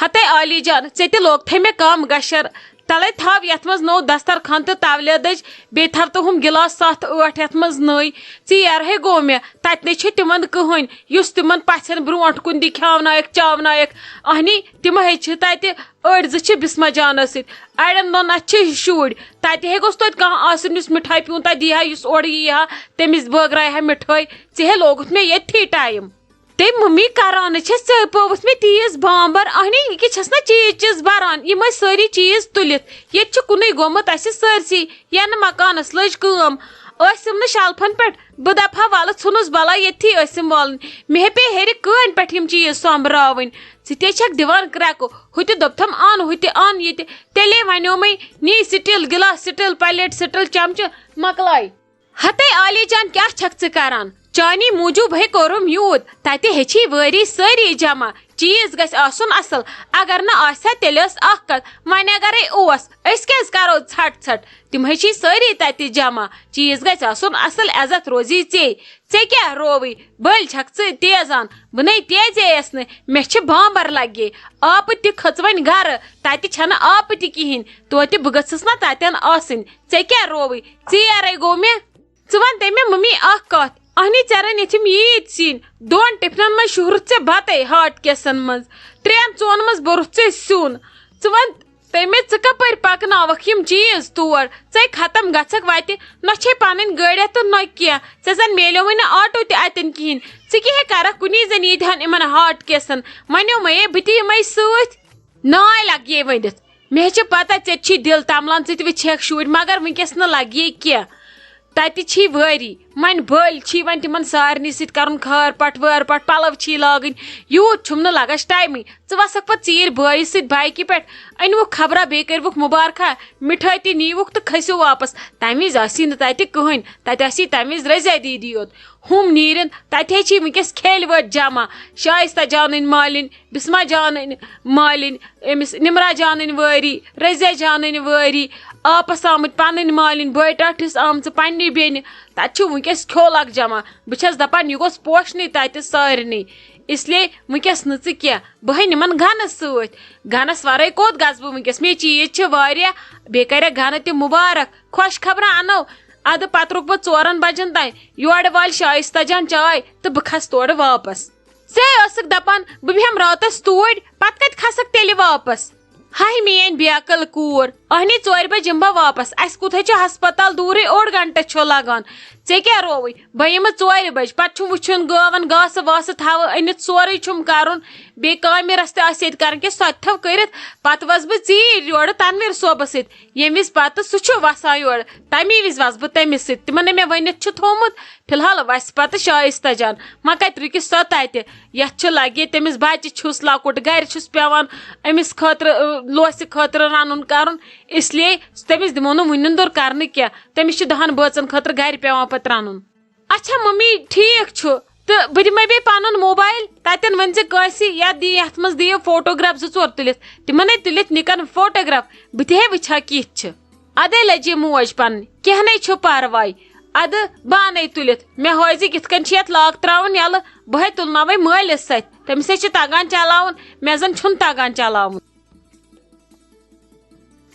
ہتے عالی جان ژے لوگ تھے مے کم گشر تلے تھو یت مز نو دسترخان تو طاولہ دج بی تھو تو ہم گلاس 7-8 یت مز نئی ژیر ہے گو مے تت نے تمن کہین یس تمن پژھن برونٹ کن دی کھاونائک چاونائک اہنی تم ہے تت اڑ زٕ بسما جان ست اڑن دون ات شر تت گوس توت کھانا آسن اس مٹھائی پیون تہ دی اس اور یہ تمس بٲگراے مٹھائی ژے لوگت مے یتھی ٹائم تے ممی کران پوت مے تیز بامبر اہنی یہ چھس نا چیز بران یم ساری چیز تلت یہ کن گومت اس سرسی ین مکانس لج کم ٲسم نا شلفن پہ بہ دپہا ول ژھنس بلا یتھی ٲسم والن مے پے ہیٚرِ کٲنۍ پٮ۪ٹھ یم چیز سومبراوٕنۍ ژٕ تے چھکھ دِوان کرٛٮ۪کہٕ ہُہ تہِ دوٚپتھم ان ہُہ تہِ ان یہِ تہِ تیٚلے وَنیو مے نی steel glass steel plate steel چمچہٕ مکلاے ہتے عالی جان کیا چھکھ ژٕ کران چانی موجوب ہے کوٚرُم یوٗت تتہِ ہیٚچھی وٲری سٲری جمع چیز گژھِ آسُن اصل اگر نہ آسہِ تیٚلہِ ٲس اکھ کتھ وۄنۍ اگرے اوس أسۍ کیٛازِ کرو ژھٹ ژھٹ تم ہیٚچھی سٲری تتہِ جمع چیز گژھِ آسُن اصل عزت روزی ژے کیٛاہ رووٕے بٔلۍ چھکھ ژٕ تیزان بہٕ نَے تیزییس نہٕ مےٚ چھِ بامبر لگے آپہٕ تہِ کھٔژ وۄنۍ گرٕ تتہِ چھنہٕ آپہٕ تہِ کہیٖنۍ توتہِ بہٕ گٔژھٕس نا تتٮ۪ن آسٕنۍ ژےٚ کیٛاہ رووٕے ژیرے گوٚو مےٚ ژٕ وَن تے مےٚ ممی اکھ کتھ اہنی ژےٚ یتھم ییٖتۍ سِنۍ 2 ٹفنن منٛز شوٗرُتھ ژےٚ بتے ہاٹ کیسن منٛز 3-4 منٛز بوٚرُتھ ژےٚ سیُن ژٕ وَن تے مےٚ ژٕ کپٲرۍ پکناوکھ یم چیز تور ژے ختم گژھکھ وتہِ نہ چھے پنٕنۍ گٲڑۍ تہٕ نہ کینٛہہ ژےٚ زن میلیوٕے نہٕ آٹو تہِ اتٮ۪ن کہیٖنۍ ژٕ کیٛاہ کرکھ کُنی زن ییٖتہن یِمن ہاٹ کیسن ونیو مے بہٕ تہِ یِمے سۭتۍ ناے لگیے ؤنِتھ مےٚ چھِ پتہ ژےٚ چھی دل تملان ژٕ تہِ وٕچھکھ شُرۍ مگر ونکیٚس نہٕ لگیے کینٛہہ تتہِ چھی وٲری وۄنۍ بٔلۍ چھی وۄنۍ تمن سارنٕے سۭتۍ کرُن خٲر پٹ وٲر پٹ پلو چھی لاگٕنۍ یوٗت چھُم نہٕ لگس ٹایمٕے ژٕ وسکھ پتہٕ ژیٖرۍ بٲیِس سۭتۍ بایکہِ پٮ۪ٹھ أنۍوُکھ خبرا بیٚیہِ کٔرۍوُکھ مُبارکھا مِٹھٲے تہِ نیٖوُکھ تہٕ کھٔسِو واپس تمہِ وِزِ آسی نہٕ تتہِ کٕہٕنۍ تتہِ آسی تمہِ وِزِ رزیا دیدی یوت ہُم نیٖرِن تتہِ ہے چھی ونکیٚس کھیلہِ وٲتۍ جمع شائستہ جانٕنۍ مالِنۍ بسما جانٕنۍ مالِنۍ أمِس نمرا جانٕنۍ وٲری رزیا جانٕنۍ وٲری آپس آمٕتۍ پنٕنۍ مالِنۍ بٲے ٹاٹھِس آمژٕ پننہِ بیٚنہِ تتہِ چھُ ونکیٚس کھیول اکھ جمع بہٕ چھس دپان یہِ گوٚژھ پوشنٕے تتہِ سارنٕے اسلیے ونکیٚس نہٕ ژٕ کینٛہہ بہٕ ہے نِمن گنس سۭتۍ گنس ورٲے کوٚت گژھٕ بہٕ ونکیٚس مےٚ چیٖز چھِ واریاہ بیٚیہِ کریکھ گنہٕ تہِ مُبارک خۄش خبرا انو ادٕ پتہٕ رُک بہٕ 4 بجن تانۍ یورٕ والہِ شائستہ جان چاے تہٕ بہٕ کھسہٕ تورٕ واپس ژے ٲسکھ دپان بہٕ بیٚہمہٕ راتس توٗرۍ پتہٕ کتہِ کھسکھ تیٚلہِ واپس ہاے میٲنۍ بیاکل کوٗر اہنی 4 بجہِ یِمہٕ بہٕ واپس اسہِ کوٗتاہ چھُ ہسپتال دوٗرٕے 1 گنٹہٕ چھُ لگان ژےٚ کیٛاہ رووٕے بہٕ یِمہٕ 4 بجہِ پتہٕ چھُم وٕچھُن گٲون گاسہٕ واسہٕ تھاوٕ أنِتھ سورُے چھُم کرُن بیٚیہِ کامِرس تہِ آسہِ ییٚتہِ کرٕنۍ کہِ سۄ تہِ تھاو کٔرِتھ پتہٕ وس بہٕ ژیٖرۍ یورٕ تنویٖر صٲبس سۭتۍ ییٚمہِ وِزِ پتہٕ سُہ چھُ وسان یورٕ تمی وِزِ وس بہٕ تٔمِس سۭتۍ تِمن نہٕ مےٚ ؤنِتھ چھُ تھومُت فی الحال وسہِ پتہٕ شائستہ جان وۄنۍ کتہِ رُکہِ سۄ تتہِ یتھ چھُ لگہِ تٔمِس بچہِ چھُس لۄکُٹ گرِ چھُس پیوان أمِس خٲطرٕ لوسہِ خٲطرٕ رنُن کرُن اسلیے تٔمِس دِمو نہٕ وُنِندُر کرنہٕ کینٛہہ تٔمِس چھُ 10 بٲژن خٲطرٕ گرِ پیوان پتہٕ رنُن اچھا ممی ٹھیٖک چھُ تہٕ بہٕ دِمے بیٚیہِ پنُن موبایل تتٮ۪ن ؤنۍ زِ کٲنٛسہِ یتھ منٛز دِیو فوٹوگراف 2-4 تُلِتھ تِمن ہے تُلِتھ نِکن فوٹوگراف بہٕ تہِ ہے وٕچھا کِتھ چھِ ادے لجے موج پنٕنۍ کینٛہہ نَے چھُ پرواے ادٕ بہٕ انے تُلِتھ مےٚ ہٲیزِ کِتھ کٔنۍ چھِ یتھ لاک تراوُن یلہٕ بہٕ ہے تُلناوے مٲلِس سۭتۍ تٔمِس ہے چھُ تگان چلاوُن مےٚ زن چھُنہٕ تگان چلاوُن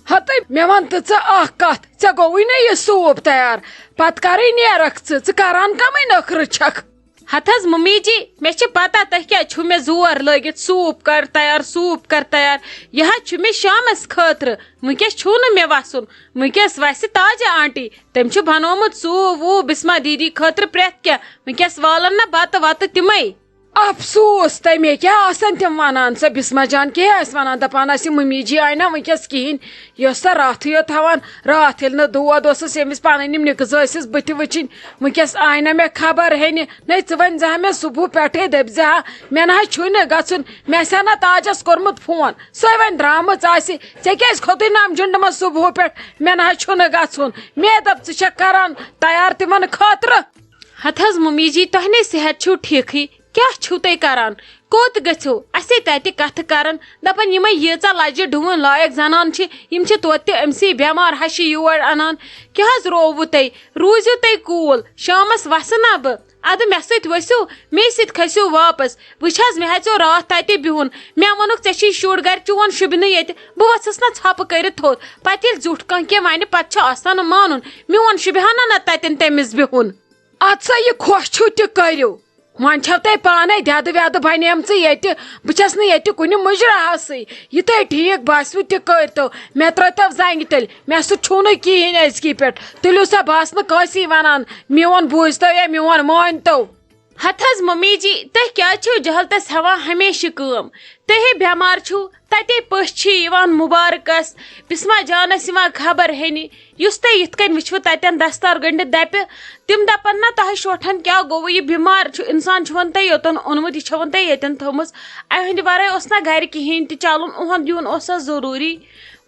ہتے مےٚ وَن تہٕ ژٕ اکھ کتھ ژےٚ گوٚوُے نا یہِ سوٗپ تیار پتہٕ کرے نیرکھ ژٕ کران کمے نخرٕ چھکھ ہتھ حظ ممی جی مےٚ چھِ پتہ تۄہہِ کیٛازِ چھُو مےٚ زور لٲگِتھ سوٗپ کر تیار یہِ حظ چھُ مےٚ شامس خٲطرٕ ونکیٚس چھُو نہٕ مےٚ وسُن ونکیٚس وسہِ تاجہ آنٹی تٔمۍ چھُ بنومُت سوٗپ ووٗپ بسما دیدی خٲطرٕ پرٛٮ۪تھ کینٛہہ ونکیٚس والن نا بتہٕ وتہٕ تِمے افسوس تمے کیٛاہ آسن تِم ونان سۄ بسما جان کیٛاہ ٲسۍ ونان دپان ٲسۍ ممی جی آیہِ نا ونکیٚس کہیٖنۍ یہِ ٲس سۄ راتھٕے یوت تھاوان راتھ ییٚلہِ نہٕ دود اوسُس ییٚمِس پنٕنۍ یِم نِکٕز ٲسِس بٕتھِ وٕچھِنۍ ونکیٚس آیہِ نہٕ مےٚ خبر ہینہِ نَے ژٕ ؤنۍ زِ ہا مےٚ صبح پٮ۪ٹھے دٔپۍ زِ ہا مےٚ نہ حظ چھُے نہٕ گژھُن مےٚ آسہِ ہا نا تاجس کوٚرمُت فون سۄے وۄنۍ درامٕژ آسہِ ژےٚ کیٛازِ کھوٚتُے نام جُنڈٕ منٛز صبحہٕ پٮ۪ٹھ مےٚ نہ حظ چھُنہٕ گژھُن مےٚ دوٚپ ژٕ چھکھ کران تیار تِمن خٲطرٕ ہتھ حظ ممی جی تۄہہِ نے صحت چھُو ٹھیٖکھٕے کیٛاہ چھُو تُہۍ کران کوٚت گٔژھِو اَسے تتہِ کتھٕ کران دپان یِمے ییٖژاہ لجہِ ڈوٗنۍ لایق زنان چھِ یِم چھِ توتہِ أمسٕے بٮ۪مار ہشہِ یور انان کیٛاہ حظ رووُ تۄہہِ روٗزِو تُہۍ کوٗل شامس وسہٕ نا بہٕ اد مے سۭتۍ ؤسِو مے سۭتۍ کھٔسِو واپس وٕچھ حظ مےٚ ہیژیو راتھ تتہِ بِہُن مےٚ ووٚنُکھ ژےٚ چھی شُر گرِ چون شوٗبہِ نہٕ ییٚتہِ بہٕ ؤژھٕس نا ژھۄپہٕ کٔرِتھ تھوٚد پتہٕ ییٚلہِ زیُٹھ کانٛہہ کینٛہہ وَنہِ پتہٕ چھُ آسان مانُن میون شوٗبہِ ہا نہ تتٮ۪ن تٔمِس بِہُن اد سا یہ خۄش چھُو تہِ کٔرِو وۄنۍ چھو تۄہہِ پانے دٮ۪دٕ وٮ۪دٕ بنیمژٕ ییٚتہِ بہٕ چھس نہٕ ییٚتہِ کُنہِ مُجراہسٕے یہِ تۄہہِ ٹھیٖک باسِوٕ تہِ کٔرۍتو مےٚ ترٛٲیتو زنگہِ تیٚلہِ مےٚ سۭتۍ چھُو نہٕ کِہیٖنۍ أزکی پٮ۪ٹھ تُلِو سا بہٕ آسہٕ نہٕ کٲنٛسی ونان میون بوٗزتو یا میون مٲنۍتو ہتھ حظ ممی جی تُہۍ کیٛازِ چھِو جہلتس ہٮ۪وان ہمیشہٕ کٲم تُہۍ بٮ۪مار چھِو تتے پٔژھۍ چھِ یِوان مُبارکس بسما جانس یِوان خبر ہینہِ یُس تُہۍ یِتھ کٔنۍ وٕچھوٕ تتٮ۪ن دستار گٔنڈِتھ دپہِ تِم دپن نا تۄہہِ شوٹھن کیٛاہ گوٚوٕ یہِ بٮ۪مار چھُ انسان چھُون تۄہہِ یوٚتن اوٚنمُت یہِ چھون تۄہہِ ییٚتٮ۪ن تھٲومٕژ امہِ ہٕنٛدِ ورٲے اوس نا گرِ کہیٖنۍ تہِ چلُن اُہُنٛد یُن اوسا ضروٗری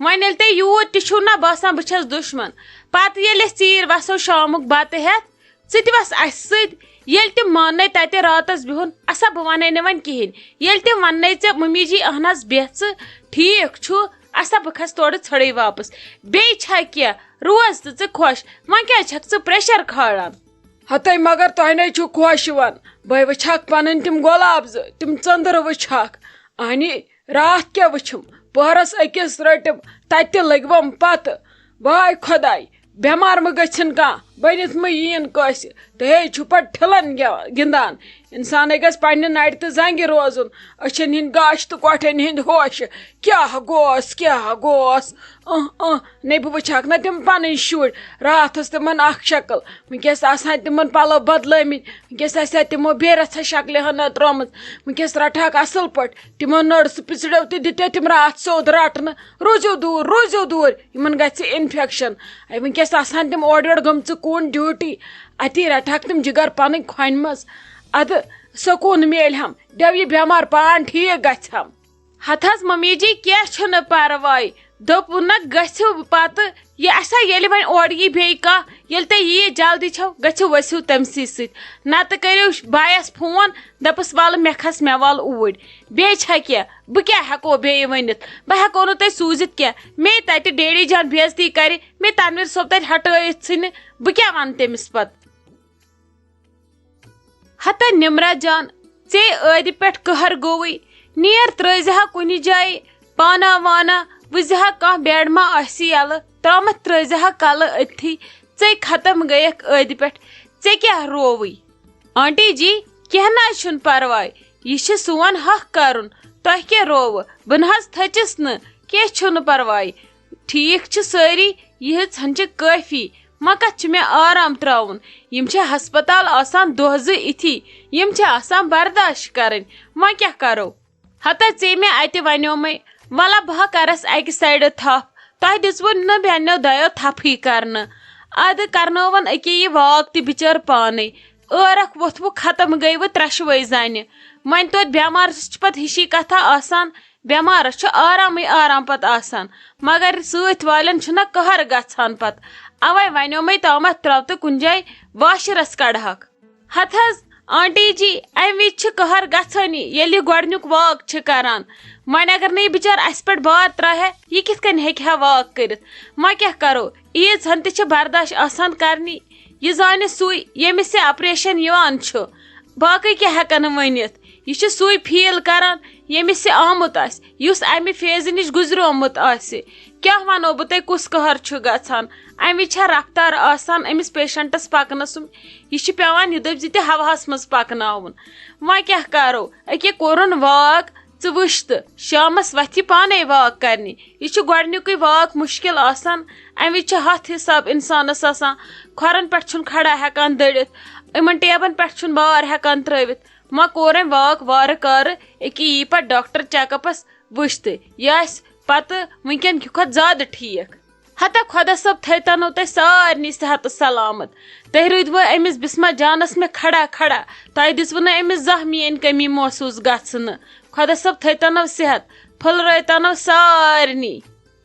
وۄنۍ ییٚلہِ تۄہہِ یوٗت تہِ چھُو نا باسان بہٕ چھس دُشمن پتہٕ ییٚلہِ أسۍ ژیٖرۍ وسو شامُک بتہٕ ہٮ۪تھ ژٕ تہِ وس اسہِ سۭتۍ ییٚلہِ تِم ماننے تتہِ راتس بِہُن اسا بہٕ ونے نہٕ وۄنۍ کہیٖنۍ ییٚلہِ تِم وننے ژےٚ ممی جی اہن حظ بیٚہہ ژٕ ٹھیٖک چھُ اسا بہٕ کھسہٕ تورٕ ژھٔڑٕے واپس بیٚیہِ چھا کینٛہہ روز تہٕ ژٕ خۄش وۄنۍ کیٛازِ چھکھ ژٕ پریشر کھالان ہتے مگر تۄہہِ نے چھُو خۄش یِوان بے وٕچھکھ پنٕنۍ تِم گۄلاب زٕ تِم ژٔندرٕ وٕچھکھ اہنی راتھ کیٛاہ وٕچھُم پٔہرس أکِس رٔٹِم تتہِ تہِ لٔگوم پتہٕ واے خۄداے بٮ۪مار مہ گٔژھِنۍ کانٛہہ بٔنِتھ مہ یِیِن کٲنٛسہِ تُہۍ ہے چھِو پتہٕ ٹھِلن گِنٛدان انسانے گژھِ پننہِ نرِ تہٕ زنگہِ روزُن أچھن ہِنٛدۍ گاش تہٕ کۄٹھٮ۪ن ہِنٛدۍ ہوش کیٛاہ گوس نے بہٕ وٕچھکھ نا تِم پنٕنۍ شُرۍ راتھ ٲس تِمن اکھ شکل وٕنکیٚس آسان تِمن پلو بدلٲمٕتۍ وٕنکیٚس آسہِ ہا تِمو بیٚیہِ رژھا شکلہِ ہنا ترٲمٕژ وٕنکیٚس رٹہکھ اصل پٲٹھۍ تِمو نٔرسہٕ پِژڑیو تہِ دِتے تِم راتھ سیوٚد رٹنہٕ روٗزِو دوٗر یِمن گژھِ انفیکشن وٕنکیٚس آسان تِم اورٕ یورٕ گٔمژٕ کُن ڈیوٗٹی اتی رٹہکھ تِم جگر پنٕنۍ کھۄنہِ منٛز ادٕ سکوٗن میلہِ ہم دٮ۪و یہِ بٮ۪مار پان ٹھیٖک گژھِ ہم ہتھ حظ ممی جی کینٛہہ چھُنہٕ پرواے دوٚپوُ نہ گٔژھِو پتہٕ یہِ اسا ییٚلہِ وۄنۍ اورٕ یی بیٚیہِ کانٛہہ ییٚلہِ تُہۍ یی جلدی چھو گٔژھِو ؤسِو تٔمسٕے سۭتۍ نتہٕ کٔرِو بایس فون دپس ولہٕ مےٚ کھس مےٚ ول اوٗرۍ بیٚیہِ چھا کینٛہہ بہٕ کیٛاہ ہٮ۪کو بیٚیہِ ؤنِتھ بہٕ ہٮ۪کو نہٕ تۄہہِ سوٗزِتھ کینٛہہ مے تتہِ ڈیڈی جان بے عزتی کرِ مے تنویر صٲب تتہِ ہٹٲیِتھ ژھٕنہِ بہٕ کیٛاہ ونہٕ تٔمِس پتہٕ ہتا نمرا جان ژے ٲدِ پٮ۪ٹھ قہر گوٚوٕے نیر ترٲزِ ہا کُنہِ جایہِ پانا وانا وٕزِ ہا کانٛہہ بیڈ ما آسہِ یلہٕ ترامتھ ترٲزِ ہا کلہٕ أتھی ژے ختم گٔیکھ ٲدِ پٮ۪ٹھ ژے کیٛاہ رووٕے آنٹی جی کینٛہہ نہ حظ چھُنہٕ پرواے یہِ چھُ سون حق کرُن تۄہہِ کیٛاہ رووٕ بہٕ نہ حظ تھٔچِس نہٕ کینٛہہ چھُنہٕ پرواے ٹھیٖک چھِ سٲری یِہٕژ ہن چھِ کٲفی ما کتھ چھُ مےٚ آرام تراوُن یِم چھِ ہسپتال آسان دۄہ زٕ اِتھی یِم چھِ آسان برداشت کرٕنۍ وۄنۍ کیٛاہ کرو ہتا ژے مےٚ اتہِ ونیومے ولا بہٕ ہا کرس اکہِ سایڈٕ تھپھ تۄہہِ دِژوٕ نہٕ بیٚنیو دۄیو تھپھٕے کرنہٕ ادٕ کرنٲون أکے یہِ واک تہِ بِچٲر پانے ٲرکھ ووٚتھوٕ ختم گٔے وٕ ترٛٮ۪شوَے زنہِ وۄنۍ توتہِ بٮ۪مارس چھِ پتہٕ ہِشی کتھا آسان بٮ۪مارس چھُ آرام پتہٕ آسان مگر سۭتۍ والٮ۪ن چھُنہ قہر گژھان پتہٕ اوے ونیومے تامتھ تراو تہٕ کُنہِ جایہِ واشرس کڑہکھ ہتھ حظ آنٹی جی امہِ وِزِ چھِ قہر گژھٲنی ییٚلہِ یہِ گۄڈنیُک واک چھِ کران وۄنۍ اگر نہٕ یہِ بِچار اسہِ پٮ۪ٹھ بار تراوِ یہِ کِتھ کٔنۍ ہیٚکہِ ہا واک کٔرِتھ وۄنۍ کیٛاہ کرو ایٖژ ہن تہِ چھِ برداشت آسان کرنی یہِ زانہِ سُے ییٚمِس یہِ آپریشن یِوان چھُ باقٕے کیٛاہ ہٮ۪کن ؤنِتھ یہِ چھُ سُے فیٖل کران ییٚمِس یہِ آمُت آسہِ یُس امہِ فیزِ نِش گُزریومُت آسہِ کیٛاہ ونو بہٕ تۄہہِ کُس قہر چھُ گژھان امہِ وِزِ چھا رفتار آسان أمِس پیشنٹس پکنس یہِ چھُ پیوان یہِ دٔبۍ زِ تہِ ہوہس منٛز پکناوُن وۄنۍ کیٛاہ کرو أکے کوٚرُن واک ژٕ وٕچھ تہٕ شامس وتھِ یہِ پانے واک کرنہِ یہِ چھُ گۄڈنیُکُے واک مُشکِل آسان امہِ وِزِ چھِ ہتھ حساب انسانس آسان کھۄرن پٮ۪ٹھ چھُنہٕ کھڑا ہٮ۪کان دٔڑِتھ یِمن ٹیبن پٮ۪ٹھ چھُنہٕ بار ہٮ۪کان ترٲوِتھ وۄنۍ کوٚر أمۍ واک وارٕ کارٕ أکے یی پتہٕ ڈاکٹر چیک اپس وٕچھ تہٕ یہِ آسہِ پتہٕ وٕنکیٚن کہِ کھۄتہٕ زیادٕ ٹھیٖک ہتا خۄدا صٲب تھٲیتنو تۄہہِ سارنٕے صحت سلامت تُہۍ روٗدوٕ أمِس بسما جانس مےٚ کھڑا تۄہہِ دِژوٕ نہٕ أمِس زانٛہہ میٲنۍ کٔمی محسوٗس گژھنہٕ خۄدا صٲب تھٲیتنو صحت پھٕلرٲیتنو سارنٕے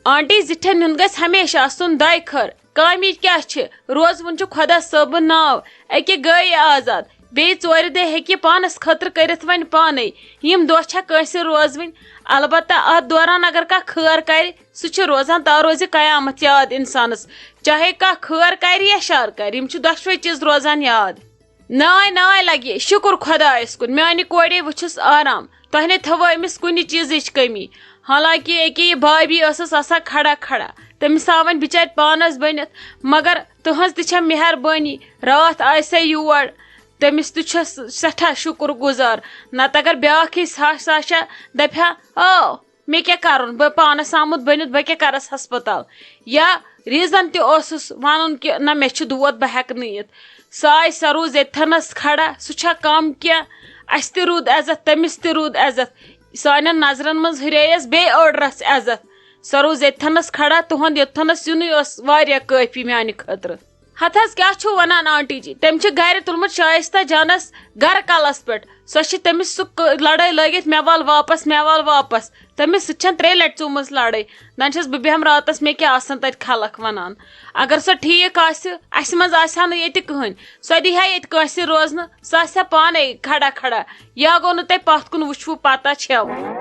آنٹی زِٹھٮ۪ن ہُنٛد گژھِ ہمیشہِ آسُن دۄیہِ خٲر کامِچ کیٛاہ چھِ روزوُن چھُ خۄدا صٲبُن ناو أکے گٔیے آزاد بیٚیہِ ژورِ دۄہہِ ہیٚکہِ یہِ پانس خٲطرٕ کٔرِتھ وۄنۍ پانے یِم دۄہ چھا کٲنٛسہِ روزوٕنۍ البتہ اتھ دوران اگر کانٛہہ خٲر کرِ سُہ چھُ روزان تا روزِ قیامت یاد انسانس چاہے کانٛہہ خٲر کرِ یا شر کرِ یِم چھِ دۄشوے چیٖز روزان یاد ناے ناے لگی شکر خدایس کن میانہ کورے وچھس آرام تہ نے تھو امس کن چیزچ کمی حالانکہ ایکے یہ بھابی ٲسٕس آسان کھڑا کھڑا تٔمِس آو وۄنۍ بِچارِ پانس بٔنِتھ مگر تُہنٛز تہِ چھےٚ مہربٲنی راتھ آیہِ سۄ یور تٔمِس تہِ چھس سٮ۪ٹھاہ شُکر گُزار نتہٕ اگر بیٛاکھ یی ساشا دپہِ ہا آ مےٚ کیٛاہ کرُن بہٕ پانس آمُت بٔنِتھ بہٕ کیٛاہ کرس ہسپتال یا ریٖزن تہِ اوسُس ونُن کہِ نہ مےٚ چھُ دود بہٕ ہٮ۪کہٕ نہٕ یِتھ سۄ آیہِ سۄ روٗز ییٚتھنس کھڑا سُہ چھا کم کینٛہہ اسہِ تہِ روٗد عزت تٔمِس تہِ روٗد عزت سانٮ۪ن نظرن منٛز ہُرییس بیٚیہِ أڑ رژھ عزت سۄ روٗز ییٚتھنس کھڑا تُہنٛد یوٚتھنس یِنُے اوس واریاہ کٲفی میانہِ خٲطرٕ ہتھ حظ کیٛاہ چھُو ونان آنٹی جی تٔمۍ چھِ گرِ تُلمُت شائستہ جانس گرٕ کلس پٮ۪ٹھ سۄ چھِ تٔمِس سُہ لڑٲے لٲگِتھ مےٚ وال واپس تٔمِس سۭتۍ چھَنہٕ 3 لٹہِ ژوٗمٕژ لڑٲے زن چھَس بہٕ بیٚہمہٕ راتس مےٚ کیٛاہ آسان تتہِ خلق ونان اگر سۄ ٹھیٖک آسہِ اسہِ منٛز آسہِ ہا نہٕ ییٚتہِ کٕہٕنۍ سۄ دی ہا ییٚتہِ کٲنٛسہِ روزنہٕ سۄ آسہِ ہا پانے کھڑا کھڑا یا گوٚو نہٕ تۄہہِ پتھ کُن وٕچھوٕ پتہ چھو